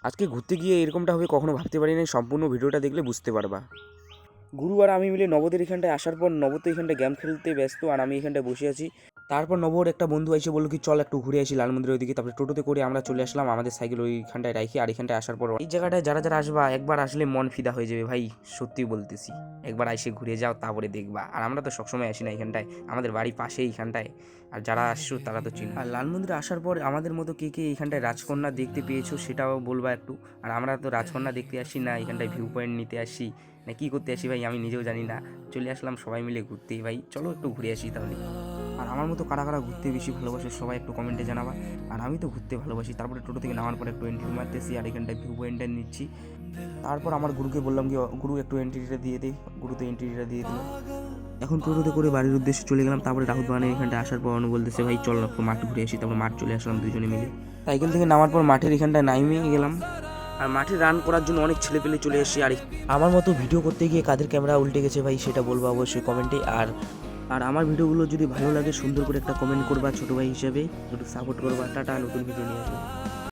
আজকে ঘুরতে গিয়ে এরকমটা হবে কখনো ভাবতে পারিনি, সম্পূর্ণ ভিডিওটা দেখলে বুঝতে পারবা। গুরু আর আমি মিলে নবদের এখানটায় আসার পর নব তো এখানটায় গেম খেলতে ব্যস্ত আর আমি এখানটায় বসে আছি। তারপর নবর একটা বন্ধু এসে বললো কি চল একটু ঘুরে আসি লাল মন্দিরের ওইদিকে। তারপরে টোটোতে করে আমরা চলে আসলাম আমাদের সাইকেল ওইখানটায় রাখি। আর এখানটায় আসার পর এই জায়গাটায় যারা যারা আসবা একবার আসলে মন ফিদা হয়ে যাবে ভাই, সত্যি বলতেছি। একবার এসে ঘুরে যাও তারপরে দেখবা। আর আমরা তো সবসময় আসি না এখানটায়, আমাদের বাড়ি পাশেই এখানটায়। আর যারা আসছো তারা তো চিনো। আর লাল মন্দিরে আসার পর আমাদের মতো কে কে এখানটায় রাজকন্যা দেখতে পেয়েছো সেটাও বলবা একটু। আর আমরা তো রাজকন্যা দেখতে আসি না, এখানটায় ভিউ পয়েন্ট নিতে আসি না কী করতে আসি ভাই আমি নিজেও জানি না। চলে আসলাম সবাই মিলে ঘুরতেই ভাই, চলো একটু ঘুরে আসি তাহলে। আর আমার মতো কারা কারা ঘুরতে বেশি ভালোবাসে সবাই একটু কমেন্টে জানাবা। আর আমি তো ঘুরতে ভালোবাসি। তারপরে টোটো থেকে নামার পর একটু এন্ট্রি মারতেছি আর এখানটায় ভিউ পয়েন্টটা নিচ্ছি। তারপর আমার গুরুকে বললাম কি গুরু একটু এন্ট্রিটা দিয়ে দিই, গুরু তো এন্ট্রিটা দিয়ে দিল। এখন টোটোতে করে বাড়ির উদ্দেশ্যে চলে গেলাম। তারপরে রাহুল বাগানের এখানটা আসার পর অনু বলতেছে ভাই চল একটু মাঠ ঘুরে আসি। তারপর মাঠ চলে আসলাম দুজনে মিলে। সাইকেল থেকে নামার পর মাঠের এখানটায় নামিয়ে গেলাম। আর মাঠে রান করার জন্য অনেক ছেলে পেলে চলে এসেছে। আর আমার মতো ভিডিও করতে গিয়ে কাদের ক্যামেরা উল্টে গেছে ভাই সেটা বলবো অবশ্যই কমেন্টে। আর আর আমার ভিডিওগুলো যদি ভালো লাগে সুন্দর করে একটা কমেন্ট করবা ছোটো ভাই হিসেবে, একটু সাপোর্ট করবা। টাটা, নতুন ভিডিও নিয়ে আসবো।